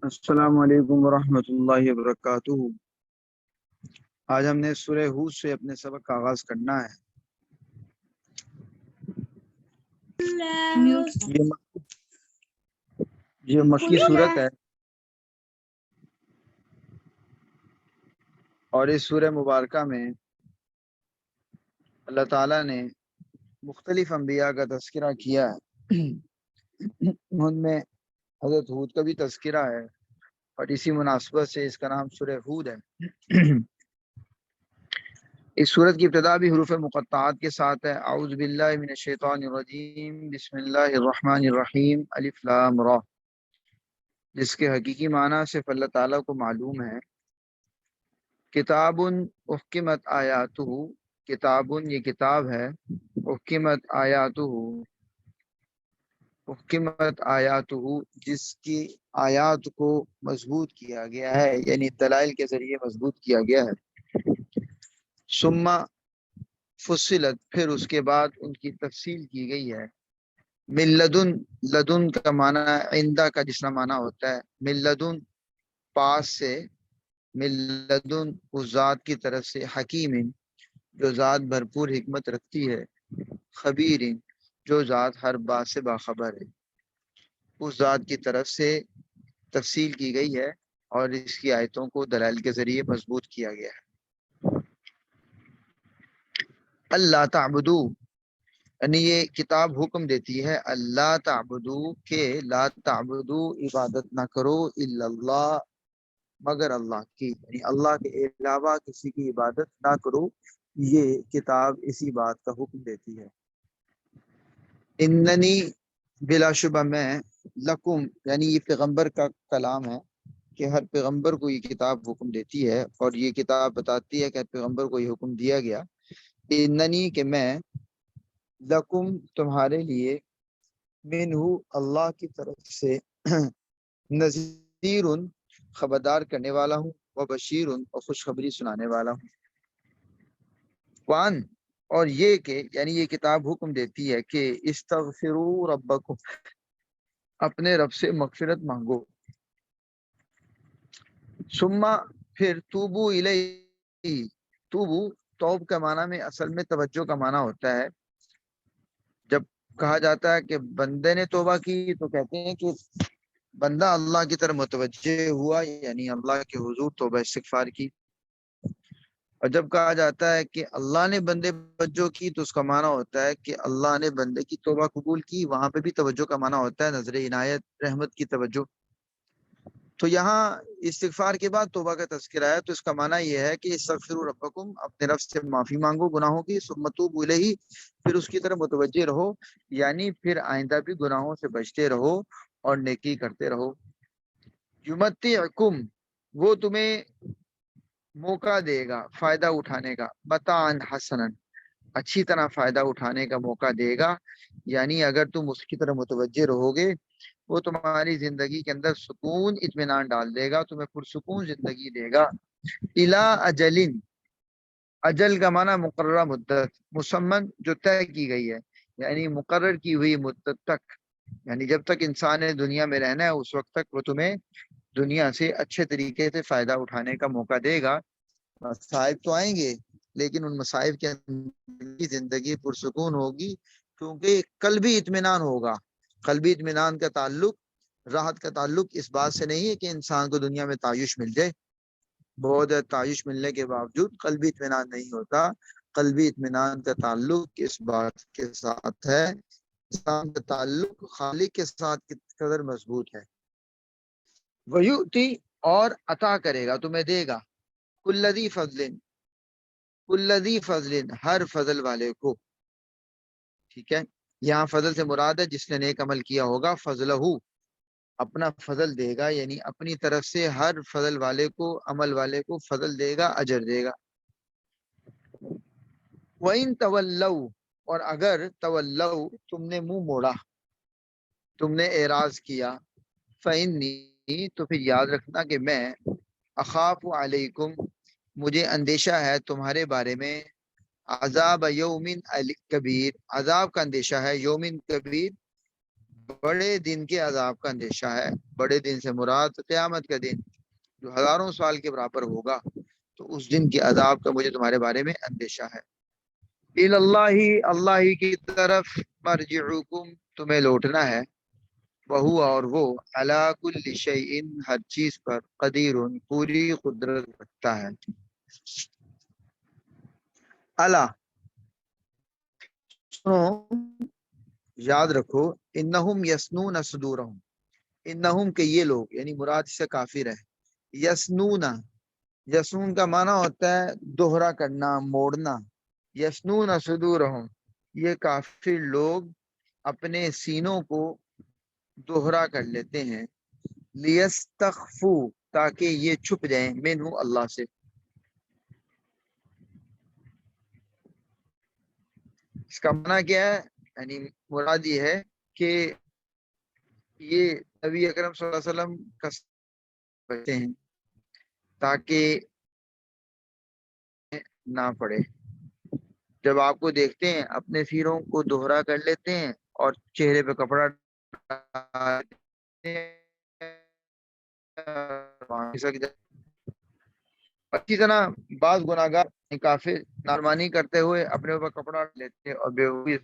السلام علیکم ورحمۃ اللہ وبرکاتہ۔ آج ہم نے سورہ ہود سے اپنے سبق کا آغاز کرنا ہے۔ یہ مکی صورت ہے اور اس سورہ مبارکہ میں اللہ تعالیٰ نے مختلف انبیاء کا تذکرہ کیا ہے۔ ان میں حضرت ہود کا بھی تذکرہ ہے اور اسی مناسبت سے اس کا نام سورہ ہود ہے۔ اس سورت کی ابتدا بھی حروف مقطعات کے ساتھ ہے۔ اعوذ باللہ من الشیطان الرجیم، بسم اللہ الرحمن الرحیم، الف لام را، جس کے حقیقی معنی صرف اللہ تعالیٰ کو معلوم ہے۔ کتاب احکمت آیاتہ، کتاب یہ کتاب ہے، احکمت آیاتہ، احکمت آیاتہ جس کی آیات کو مضبوط کیا گیا ہے، یعنی دلائل کے ذریعے مضبوط کیا گیا ہے۔ ثم فصلت، پھر اس کے بعد ان کی تفصیل کی گئی ہے۔ من لدن، لدن کا معنی عندہ کا جس طرح معنی ہوتا ہے، من لدن پاس سے، من لدن اس ذات کی طرف سے، حکیم جو ذات بھرپور حکمت رکھتی ہے، خبیر جو ذات ہر بات سے باخبر ہے، اس ذات کی طرف سے تفصیل کی گئی ہے اور اس کی آیتوں کو دلائل کے ذریعے مضبوط کیا گیا ہے۔ اللہ تعبدو، یعنی یہ کتاب حکم دیتی ہے اللہ تعبدو کہ لا تعبدو عبادت نہ کرو الا اللہ مگر اللہ کی، یعنی اللہ کے علاوہ کسی کی عبادت نہ کرو۔ یہ کتاب اسی بات کا حکم دیتی ہے۔ اننی بلا شبہ میں، لکم یعنی یہ پیغمبر کا کلام ہے کہ ہر پیغمبر کو یہ کتاب حکم دیتی ہے اور یہ کتاب بتاتی ہے کہ ہر پیغمبر کو یہ حکم دیا گیا، اننی کہ میں، لکم تمہارے لیے، منہ اللہ کی طرف سے، نذیر خبردار کرنے والا ہوں، و بشیر اور خوشخبری سنانے والا ہوں۔ وان اور یہ کہ یعنی یہ کتاب حکم دیتی ہے کہ استغفروا ربکم اپنے رب سے مغفرت مانگو، ثم پھر توبو الیہ، توبو توب کا معنی میں اصل میں توجہ کا معنی ہوتا ہے۔ جب کہا جاتا ہے کہ بندے نے توبہ کی تو کہتے ہیں کہ بندہ اللہ کی طرف متوجہ ہوا، یعنی اللہ کے حضور توبہ استغفار کی۔ اور جب کہا جاتا ہے کہ اللہ نے بندے توجہ کی تو اس کا معنی ہوتا ہے کہ اللہ نے بندے کی توبہ قبول کی، وہاں پہ بھی توجہ کا معنی ہوتا ہے نظر عنایت، رحمت کی توجہ۔ تو یہاں استغفار کے بعد توبہ کا تذکرہ ہے تو اس کا معنی یہ ہے کہ استغفروا ربکم اپنے رب سے معافی مانگو گناہوں کی، ثم توبوا الیہ پھر اس کی طرف متوجہ رہو، یعنی پھر آئندہ بھی گناہوں سے بچتے رہو اور نیکی کرتے رہو۔ یمتعکم وہ تمہیں موقع دے گا فائدہ اٹھانے کا، متاعن حسنن اچھی طرح فائدہ اٹھانے کا موقع دے گا، یعنی اگر تم اس کی طرف متوجہ رہو گے وہ تمہاری زندگی کے اندر سکون اطمینان ڈال دے گا، تمہیں پرسکون زندگی دے گا۔ الا اجلن، اجل کا معنی مقررہ مدت، مسمن جو طے کی گئی ہے، یعنی مقرر کی ہوئی مدت تک، یعنی جب تک انسان نے دنیا میں رہنا ہے اس وقت تک وہ تمہیں دنیا سے اچھے طریقے سے فائدہ اٹھانے کا موقع دے گا۔ مصائب تو آئیں گے لیکن ان مصائب کے اندر زندگی پرسکون ہوگی، کیونکہ قلبی اطمینان ہوگا۔ قلبی اطمینان کا تعلق، راحت کا تعلق اس بات سے نہیں ہے کہ انسان کو دنیا میں تعیش مل جائے، بہت تعیش ملنے کے باوجود قلبی اطمینان نہیں ہوتا۔ قلبی اطمینان کا تعلق اس بات کے ساتھ ہے، انسان کا تعلق خالق کے ساتھ کس قدر مضبوط ہے۔ وَيُؤْتِي اور عطا کرے گا، تمہیں دے گا، کُلَّ ذِی فضل، کُلَّ ذِی فضل ہر فضل والے کو، ٹھیک ہے۔ یہاں فضل سے مراد ہے جس نے نیک عمل کیا ہوگا، فضلہ اپنا فضل دے گا، یعنی اپنی طرف سے ہر فضل والے کو، عمل والے کو فضل دے گا، اجر دے گا۔ وَإِن تَوَلَّوْا اور اگر تولوا تم نے منہ موڑا، تم نے اعراض کیا، فَإِنِّي تو پھر یاد رکھنا کہ میں، اخاف علیکم مجھے اندیشہ ہے تمہارے بارے میں، عذاب یوم کبیر عذاب کا اندیشہ ہے، یوم کبیر بڑے دن کے عذاب کا اندیشہ ہے. بڑے دن سے مراد قیامت کا دن جو ہزاروں سال کے برابر ہوگا، تو اس دن کے عذاب کا مجھے تمہارے بارے میں اندیشہ ہے. اللہ، اللہ ہی کی طرف مرجعکم، تمہیں لوٹنا ہے. وہو، اور وہ، علی کل شیء، ہر چیز پر، قدیر، پوری قدرت رکھتا ہے. الا، سنو، یاد رکھو، انہم یسنون صدورہم، انہم کہ یہ لوگ، یعنی مراد سے کافر ہے. یسنون، یسنون کا معنی ہوتا ہے دوہرا کرنا، موڑنا. یسنون صدورہم، یہ کافر لوگ اپنے سینوں کو دوہرا کر لیتے ہیں. لیستخفو، تاکہ یہ چھپ جائیں، منہ، اللہ سے. اس کا معنی کیا ہے؟ یعنی مراد یہ ہے کہ یہ نبی اکرم صلی اللہ علیہ وسلم کا بچتے ہیں تاکہ نہ پڑے. جب آپ کو دیکھتے ہیں اپنے سینوں کو دوہرا کر لیتے ہیں اور چہرے پہ کپڑا ڈالتے ہیں. اچھی طرح بعض گناہگار کافر نافرمانی کرتے ہوئے اپنے اوپر کپڑا لیتے ہیں اور بیوقوفی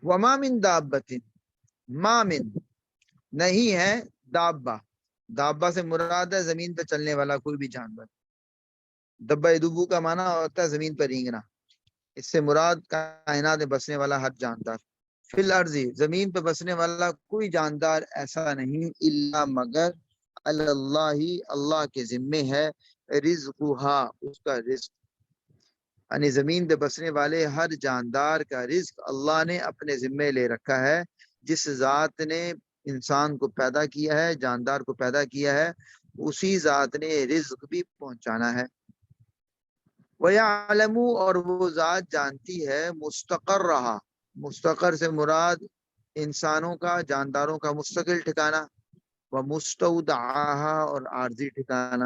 وما من دابت، ما من، نہیں ہے، دابہ، دابہ سے مراد ہے زمین پہ چلنے والا کوئی بھی جانور. دبہ دبو کا معنی ہوتا ہے زمین پر رینگنا. اس سے مراد کائنات میں بسنے والا ہر جاندار. فی الارض، زمین پہ بسنے والا کوئی جاندار ایسا نہیں، الا مگر، اللہ، اللہ کے ذمے ہے، رزقھا، اس کا رزق. یعنی زمین پہ بسنے والے ہر جاندار کا رزق اللہ نے اپنے ذمے لے رکھا ہے. جس ذات نے انسان کو پیدا کیا ہے، جاندار کو پیدا کیا ہے، اسی ذات نے رزق بھی پہنچانا ہے. وَيَعْلَمُ، اور وہ ذات جانتی ہے، مستقر رہا، مستقر سے مراد انسانوں کا، جانداروں کا مستقل ٹھکانہ، وَمُسْتَوْدَعَهَا، اور عارضی ٹھکانہ.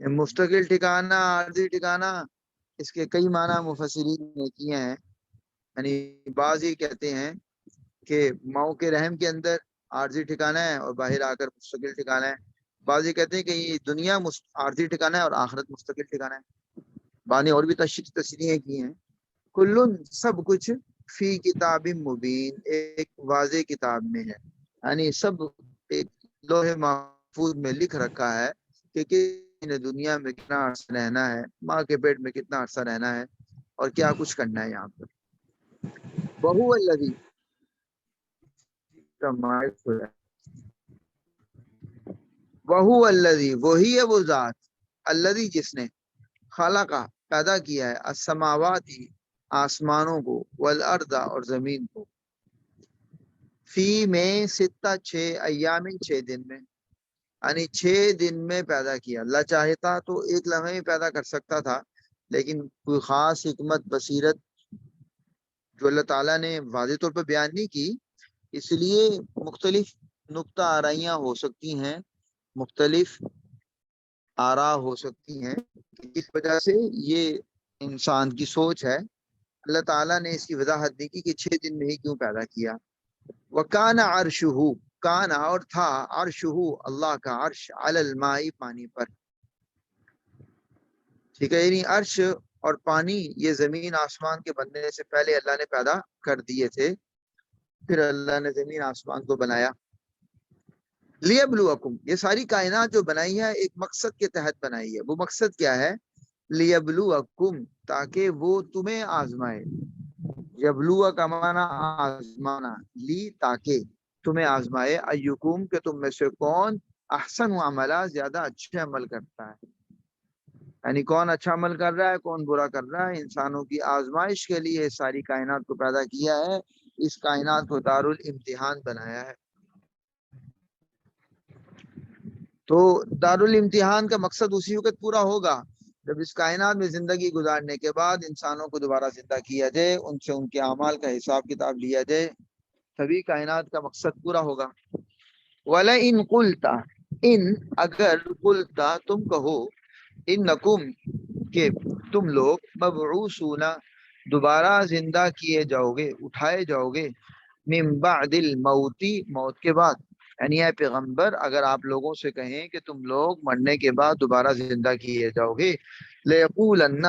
مستقل ٹھکانہ، عارضی ٹھکانہ، اس کے کئی معنی مفسرین نے کیے ہیں. یعنی بعض یہ کہتے ہیں کہ ماؤں کے رحم کے اندر عارضی ٹھکانہ ہے اور باہر آ کر مستقل ٹھکانہ ہے. بعض یہ کہتے ہیں کہ یہ دنیا عارضی ٹھکانہ ہے اور آخرت مستقل ٹھکانہ ہے. بعض نے اور بھی تشریحیں کی ہیں. کلن، سب کچھ، فی کتاب مبین، ایک واضح کتاب میں ہے. یعنی سب ایک لوح محفوظ میں لکھ رکھا ہے کہ کس نے دنیا میں کتنا عرصہ رہنا ہے، ماں کے پیٹ میں کتنا عرصہ رہنا ہے، اور کیا کچھ کرنا ہے یہاں پر. وہو الذی، وہو الذی، وہی ہے وہ ذات، الذی، جس نے، خلق، پیدا کیا ہے، السماوات، آسمانوں کو، والارض، اور زمین کو، فی میں، ستہ، 6 ایام، 6 دن میں. یعنی 6 دن میں پیدا کیا. اللہ چاہتا تو ایک لمحے میں پیدا کر سکتا تھا، لیکن کوئی خاص حکمت، بصیرت جو اللہ تعالیٰ نے واضح طور پر بیان نہیں کی، اس لیے مختلف نقطہ آرائیاں ہو سکتی ہیں، مختلف آرا ہو سکتی ہیں. اس وجہ سے یہ انسان کی سوچ ہے. اللہ تعالیٰ نے اس کی وضاحت دی کہ 6 دن میں ہی کیوں پیدا کیا. وَكَانَ عَرْشُهُ، کان، اور تھا، عرشہ، اللہ کا عرش، علی الماء، پانی پر. ٹھیک ہے، یعنی عرش اور پانی یہ زمین آسمان کے بننے سے پہلے اللہ نے پیدا کر دیے تھے، پھر اللہ نے زمین آسمان کو بنایا. لیبلوکم، یہ ساری کائنات جو بنائی ہے ایک مقصد کے تحت بنائی ہے. وہ مقصد کیا ہے؟ لیبلوکم، تاکہ وہ تمہیں آزمائے. یبلو کا معنی آزمانا، لی، تاکہ تمہیں آزمائے، ایکم، کہ تم میں سے کون، احسن عملا، زیادہ اچھے عمل کرتا ہے. یعنی کون اچھا عمل کر رہا ہے کون برا کر رہا ہے، انسانوں کی آزمائش کے لیے ساری کائنات کو پیدا کیا ہے، اس کائنات کو دارالامتحان بنایا ہے۔ تو دارالامتحان کا مقصد اسی وقت پورا ہوگا جب اس کائنات میں زندگی گزارنے کے بعد انسانوں کو دوبارہ زندہ کیا جائے، ان سے ان کے اعمال کا حساب کتاب لیا جائے، تبھی کائنات کا مقصد پورا ہوگا۔ وَلَئِن قُلْتَ، ان اگر قلتا تم کہو، انکم کہ تم لوگ مبعوثون دوبارہ زندہ کیے جاؤ گے، اٹھائے جاؤ گے، من بعد الموت موت کے بعد، یعنی اے پیغمبر اگر آپ لوگوں سے کہیں کہ تم لوگ مرنے کے بعد دوبارہ زندہ کیے جاؤ گے، لیقولن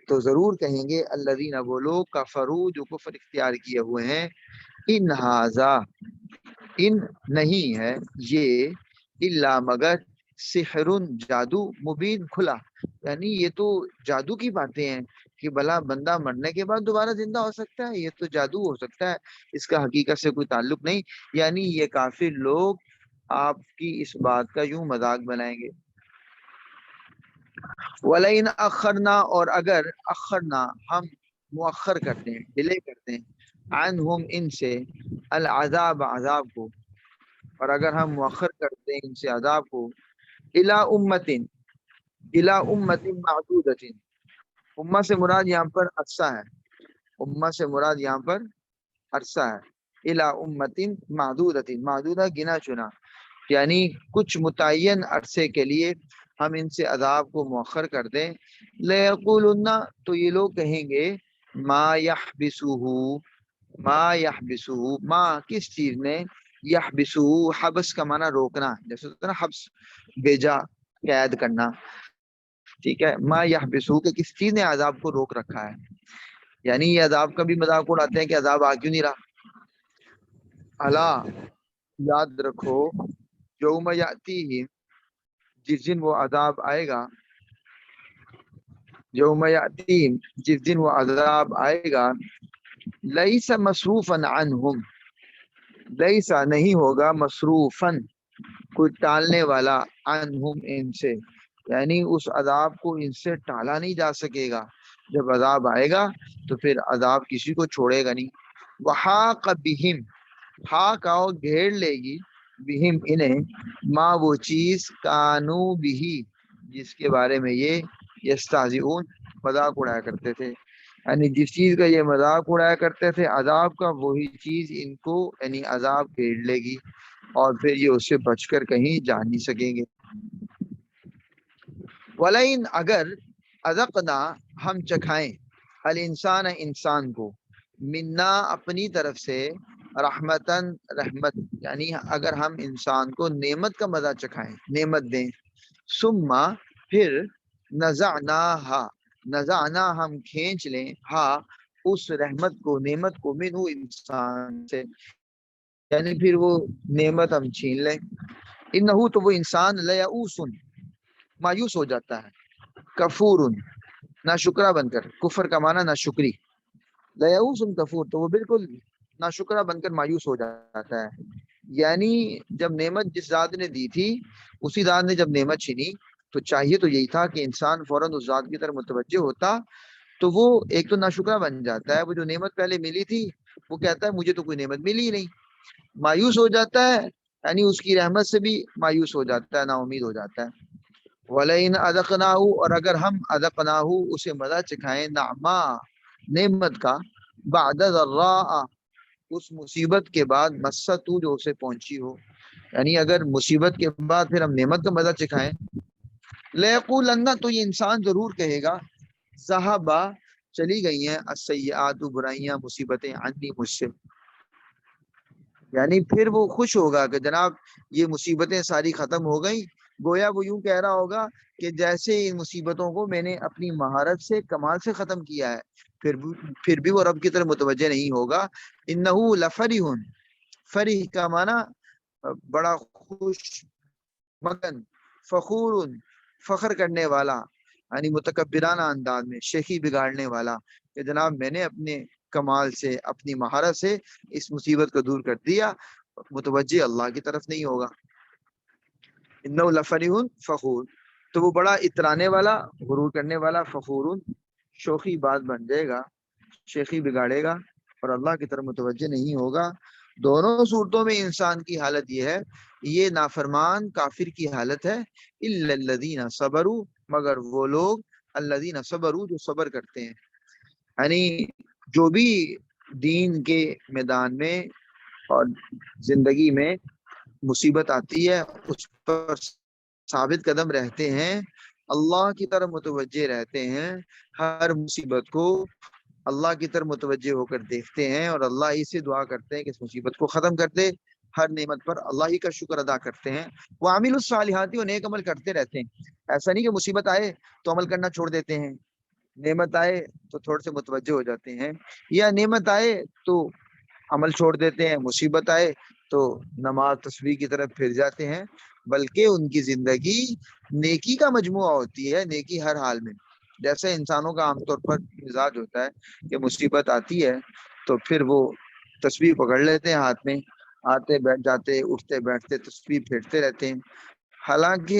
تو ضرور کہیں گے الذین وہ لوگ کفروا جو کفر اختیار کیے ہوئے ہیں، ان ھذا ان نہیں ہے یہ، الا مگر سحر جادو، مبین کھلا، یعنی یہ تو جادو کی باتیں ہیں کہ بھلا بندہ مرنے کے بعد دوبارہ زندہ ہو سکتا ہے، یہ تو جادو ہو سکتا ہے، اس کا حقیقت سے کوئی تعلق نہیں۔ یعنی یہ کافر لوگ آپ کی اس بات کا یوں مذاق بنائیں گے۔ وَلَئِنْ أَخَّرْنَا اور اگر اخرنا ہم مؤخر کرتے ہیں، ڈیلے کرتے ہیں، عنہم ان سے، العذاب عذاب کو، اور اگر ہم مؤخر کرتے ہیں ان سے عذاب کو، الی امتن الی امت معدودۃ، امہ سے مراد یہاں پر عرصہ ہے، امہ سے مراد یہاں پر عرصہ ہے، الی امت معدودۃ، معدودہ گنا چنا، یعنی کچھ متعین عرصے کے لیے ہم ان سے عذاب کو مؤخر کر دیں، لیقولن تو یہ لوگ کہیں گے، ما یحبسہ ما یحبسہ ما کس چیز نے، یحبسہ حبس کا معنی روکنا، جیسے ہوتا ہے نا حبس بیجا قید کرنا، ٹھیک ہے، ما یحبسہ کہ کس چیز نے عذاب کو روک رکھا ہے، یعنی یہ عذاب کا بھی مذاق اڑاتے ہیں کہ عذاب آ کیوں نہیں رہا، الا یاد رکھو، یوم یاتیہم جس دن وہ عذاب آئے گا، یوم یاتیہم جس دن وہ عذاب آئے گا، لیس مصروفا عنہم لیسا نہیں ہوگا مصروفا کوئی ٹالنے والا، عنہم ان سے، یعنی اس عذاب کو ان سے ٹالا نہیں جا سکے گا، جب عذاب آئے گا تو پھر عذاب کسی کو چھوڑے گا نہیں۔ وحاق بہم حاق آؤ گھیر لے گی، بہم انہیں، ماں وہ چیز کانو بھی جس کے بارے میں یہ یستہزئون مذاق اڑایا کرتے تھے، یعنی جس چیز کا یہ مذاق اڑایا کرتے تھے عذاب کا، وہی چیز ان کو یعنی عذاب گھیر لے گی اور پھر یہ اس سے بچ کر کہیں جا نہیں سکیں گے۔ وَلَئِنْ اگر اذقنا ہم چکھائیں، الانسان انسان کو، منا اپنی طرف سے، رحمتن رحمت، یعنی اگر ہم انسان کو نعمت کا مزہ چکھائیں، نعمت دیں، ثم پھر نزعناہا نزعنا ہم کھینچ لیں، ہاں اس رحمت کو نعمت کو، منہ انسان سے، یعنی پھر وہ نعمت ہم چھین لیں، انہو تو وہ انسان لیئوس مایوس ہو جاتا ہے، کفور ناشکرہ بن کر، کفر کا معنی ناشکری، لیئوس کفور تو وہ بالکل ناشکرہ بن کر مایوس ہو جاتا ہے، یعنی جب نعمت جس ذات نے دی تھی اسی ذات نے جب نعمت چھینی تو چاہیے تو یہی تھا کہ انسان فوراً اس ذات کی طرف متوجہ ہوتا، تو وہ ایک تو ناشکرہ بن جاتا ہے، وہ جو نعمت پہلے ملی تھی وہ کہتا ہے مجھے تو کوئی نعمت ملی ہی نہیں، مایوس ہو جاتا ہے، یعنی اس کی رحمت سے بھی مایوس ہو جاتا ہے، نا امید ہو جاتا ہے۔ وَلَئِنْ أَذَقْنَاهُ اور اگر ہم اذقناہ اسے مزہ چکھائیں، نعما نعمت کا، بعد ضراء اس مصیبت کے بعد، مست جو اسے پہنچی ہو، یعنی اگر مصیبت کے بعد پھر ہم نعمت کا مزہ چکھائیں، لیقولن تو یہ انسان ضرور کہے گا، ذہبا چلی گئی ہیں، السیئات برائیاں مصیبتیں، عنی مجھ سے، یعنی پھر وہ خوش ہوگا کہ جناب یہ مصیبتیں ساری ختم ہو گئیں، گویا وہ یوں کہہ رہا ہوگا کہ جیسے ان مصیبتوں کو میں نے اپنی مہارت سے کمال سے ختم کیا ہے، پھر بھی وہ رب کی طرف متوجہ نہیں ہوگا۔ انہو لفرح فرح کا معنی بڑا خوش مگن، فخور فخر کرنے والا، یعنی متکبرانہ انداز میں، شیخی بگاڑنے والا کہ جناب میں نے اپنے کمال سے اپنی مہارت سے اس مصیبت کو دور کر دیا، متوجہ اللہ کی طرف نہیں ہوگا۔ انہ لفرح فخور تو وہ بڑا اترانے والا، غرور کرنے والا، فخور، شوخی بات بن جائے گا، شیخی بگاڑے گا اور اللہ کی طرف متوجہ نہیں ہوگا۔ دونوں صورتوں میں انسان کی حالت یہ ہے، یہ نافرمان کافر کی حالت ہے، الا الذین صبروا، مگر وہ لوگ الذین صبروا جو صبر کرتے ہیں۔ یعنی جو بھی دین کے میدان میں اور زندگی میں مصیبت آتی ہے اس پر ثابت قدم رہتے ہیں، اللہ کی طرف متوجہ رہتے ہیں، ہر مصیبت کو اللہ کی طرف متوجہ ہو کر دیکھتے ہیں اور اللہ ہی سے دعا کرتے ہیں کہ اس مصیبت کو ختم کر دے، ہر نعمت پر اللہ ہی کا شکر ادا کرتے ہیں، وہ عامل الصالحات و نیک عمل کرتے رہتے ہیں۔ ایسا نہیں کہ مصیبت آئے تو عمل کرنا چھوڑ دیتے ہیں، نعمت آئے تو تھوڑے سے متوجہ ہو جاتے ہیں، یا نعمت آئے تو عمل چھوڑ دیتے ہیں، مصیبت آئے تو نماز تسبیح کی طرف پھر جاتے ہیں، بلکہ ان کی زندگی نیکی کا مجموعہ ہوتی ہے، نیکی ہر حال میں۔ جیسے انسانوں کا عام طور پر مزاج ہوتا ہے کہ مصیبت آتی ہے تو پھر وہ تسبیح پکڑ لیتے ہیں ہاتھ میں، آتے بیٹھ جاتے، اٹھتے بیٹھتے تسبیح پھیرتے رہتے ہیں۔ حالانکہ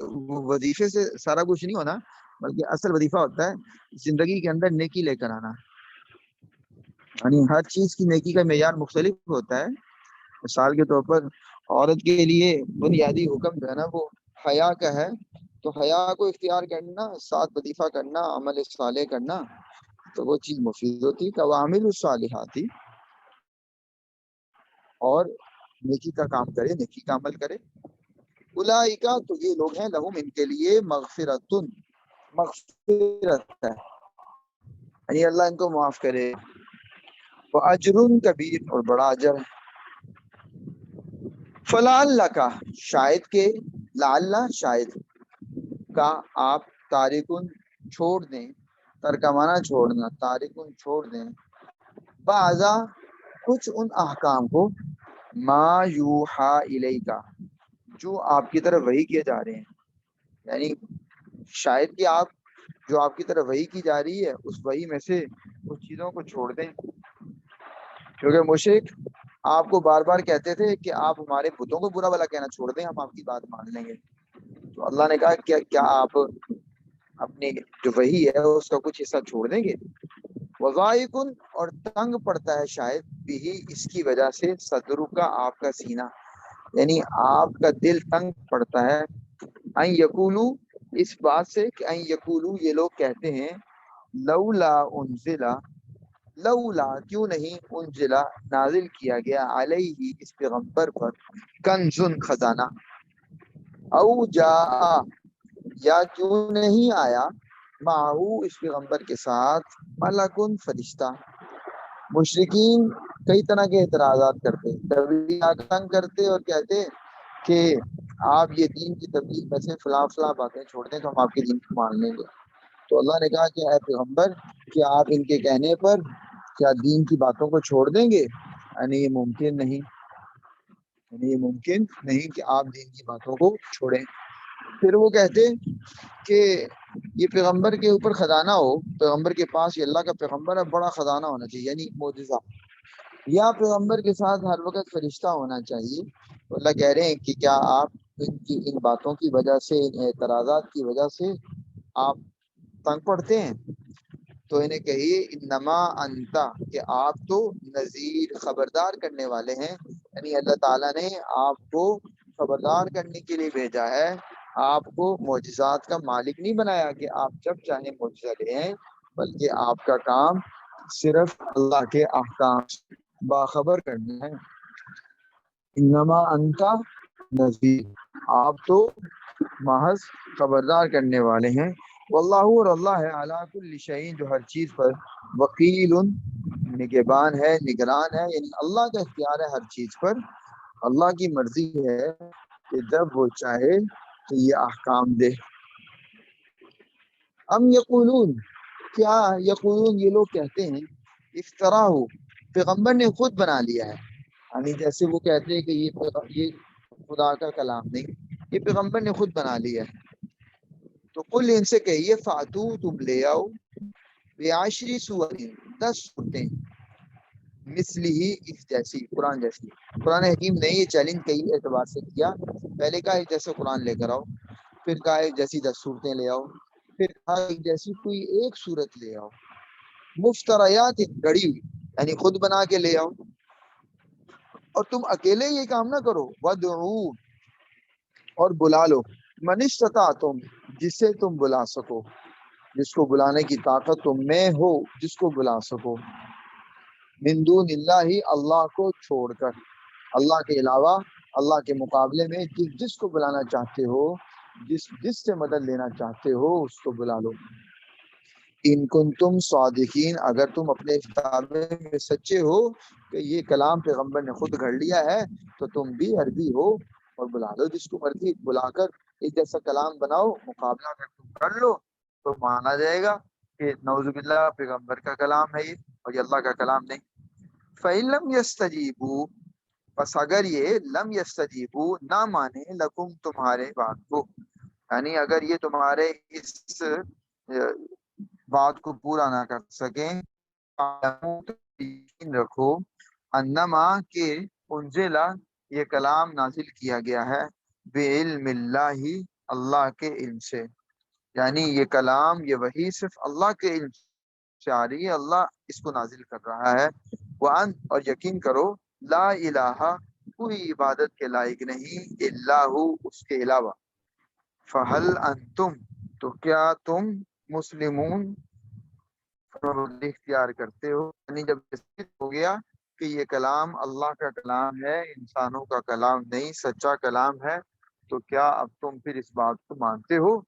وہ وظیفے سے سارا کچھ نہیں ہونا، بلکہ اصل وظیفہ ہوتا ہے زندگی کے اندر نیکی لے کر آنا۔ یعنی ہر چیز کی نیکی کا معیار مختلف ہوتا ہے۔ مثال کے طور پر عورت کے لیے بنیادی حکم جو ہے نا وہ حیا کا ہے، تو حیا کو اختیار کرنا، ساتھ وظیفہ کرنا، عمل صالح کرنا، تو وہ چیز مفید ہوتی ہے۔ عوامل الصالحاتی، اور نیکی کا کام کرے، نیکی کا عمل کرے۔ اولئک، تو یہ لوگ ہیں، لہم ان کے لیے مغفرۃ، مغفرت ہے، یعنی اللہ ان کو معاف کرے، واجر کبیر، اور بڑا اجر ہے۔ فلعلک، شاید کہ، لعل شاید، کا آپ تارکن چھوڑ دیں، ترکمانہ چھوڑنا، تارکن چھوڑ دیں، بعضا کچھ ان احکام کو، ما یوحا الیکا جو آپ کی طرف وحی کیے جا رہے ہیں، یعنی شاید کہ آپ جو آپ کی طرف وحی کی جا رہی ہے اس وحی میں سے کچھ چیزوں کو چھوڑ دیں، کیونکہ مشرک آپ کو بار بار کہتے تھے کہ آپ ہمارے بتوں کو برا بھلا کہنا چھوڑ دیں، ہم آپ کی بات مان لیں گے۔ تو اللہ نے کہا کیا آپ اپنی جو وحی ہے اس کا کچھ حصہ چھوڑ دیں گے؟ وضائقن، اور تنگ پڑتا ہے شاید، بھی اس کی وجہ سے، صدر کا آپ کا سینہ، یعنی آپ کا دل تنگ پڑتا ہے، ان یقولو، اس بات سے کہ ان یقولو، یہ لوگ کہتے ہیں، لولا انزلا، لولا کیوں نہیں، انزلا نازل کیا گیا، علیہ اس پیغمبر پر، کنزن خزانہ، او جاء، یا کیوں نہیں آیا، معہو اس پیغمبر کے ساتھ، ملکن فرشتہ۔ مشرکین کئی طرح کے اعتراضات کرتے، کبھی تنگ کرتے اور کہتے کہ آپ یہ دین کی تبلیغ میں سے فلاں فلاں باتیں چھوڑ دیں تو ہم آپ کے دین کو مان لیں گے۔ تو اللہ نے کہا کہ اے پیغمبر، کیا آپ ان کے کہنے پر کیا دین کی باتوں کو چھوڑ دیں گے؟ یعنی یہ ممکن نہیں، یعنی یہ ممکن نہیں کہ آپ دین کی باتوں کو چھوڑیں۔ پھر وہ کہتے کہ یہ پیغمبر کے اوپر خزانہ ہو، پیغمبر کے پاس، یہ اللہ کا پیغمبر ہے، بڑا خزانہ ہونا چاہیے، یعنی معجزہ، یا پیغمبر کے ساتھ ہر وقت فرشتہ ہونا چاہیے۔ تو اللہ کہہ رہے ہیں کہ کیا آپ ان باتوں کی وجہ سے، ان اعتراضات کی وجہ سے آپ تنگ پڑتے ہیں؟ تو انہیں کہیے انما انتا، کہ آپ تو نذیر، خبردار کرنے والے ہیں، یعنی اللہ تعالیٰ نے آپ کو خبردار کرنے کے لیے بھیجا ہے، آپ کو معجزات کا مالک نہیں بنایا کہ آپ جب چاہیں معجزہ لے آئیں، بلکہ آپ کا کام صرف اللہ کے احکام سے باخبر کرنا ہے۔ انما انتا نذیر، آپ تو محض خبردار کرنے والے ہیں، واللہ، اور اللہ ہے، علی کل شیء، جو ہر چیز پر، وکیل، نگہبان ہے، نگران ہے، یعنی اللہ کا اختیار ہے ہر چیز پر، اللہ کی مرضی ہے کہ جب وہ چاہے تو یہ احکام دے۔ ام یقولون، کیا یقولون، یہ لوگ کہتے ہیں، افطرا ہو، پیغمبر نے خود بنا لیا ہے، یعنی جیسے وہ کہتے ہیں کہ یہ خدا کا کلام نہیں، یہ پیغمبر نے خود بنا لیا ہے۔ تو قل، ان سے کہیے، فاتو، تم لے آؤ، بعشری سور، 10 صورتیں، مثلی ہی، اس جیسی، قرآن جیسی۔ قرآن حکیم نے یہ چیلنج کئی اعتبار سے کیا، پہلے کا جیسے قرآن لے کر آؤ، پھر کہا ایک جیسی 10 صورتیں لے آؤ، پھر کہا ایک جیسی کوئی ایک صورت لے آؤ، مفتریات گڑی ہوئی یعنی خود بنا کے لے آؤ، اور تم اکیلے یہ کام نہ کرو، وَدْعُوا اور بلا لو، من استطعتم جسے تم بلا سکو، جس کو بلانے کی طاقت تم میں ہو، جس کو بلا سکو، من دون اللہ اللہ کو چھوڑ کر، اللہ کے علاوہ اللہ کے مقابلے میں جس کو بلانا چاہتے ہو، جس سے مدد لینا چاہتے ہو اس کو بلا لو، ان کنتم صادقین اگر تم اپنے دعوے میں سچے ہو کہ یہ کلام پیغمبر نے خود گھڑ لیا ہے، تو تم بھی عربی ہو اور بلا لو جس کو مرضی، بلا کر ایک جیسا کلام بناؤ، مقابلہ اگر تم کر لو تو مانا جائے گا کہ نعوذ باللہ پیغمبر کا کلام ہے یہ اور یہ اللہ کا کلام نہیں۔ فَإِن لَمْ يَسْتَجِيبُوا پس اگر یہ لم یستجیبوا نہ مانے لکم تمہارے بات کو، یعنی اگر یہ تمہارے اس بات کو پورا نہ کر سکیں، یقین رکھو انما کہ انزلہ یہ کلام نازل کیا گیا ہے بعلم اللہ اللہ کے علم سے، یعنی یہ کلام یہ وحی صرف اللہ کے علم سے آ رہی ہے، اللہ اس کو نازل کر رہا ہے، وان اور یقین کرو لا الہ کوئی عبادت کے لائق نہیں الا ہو اس کے علاوہ، فہل انتم تو کیا تم مسلمون اختیار کرتے ہو، یعنی جب ثابت ہو گیا کہ یہ کلام اللہ کا کلام ہے، انسانوں کا کلام نہیں، سچا کلام ہے، تو کیا اب تم پھر اس بات کو مانتے ہو،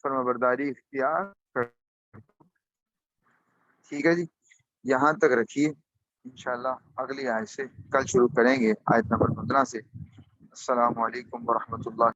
فرمانبرداری اختیار کر۔ ٹھیک ہے جی، یہاں تک رکھیے، انشاءاللہ اگلی آیت سے کل شروع کریں گے، آیت نمبر 15 سے۔ السلام علیکم ورحمۃ اللہ۔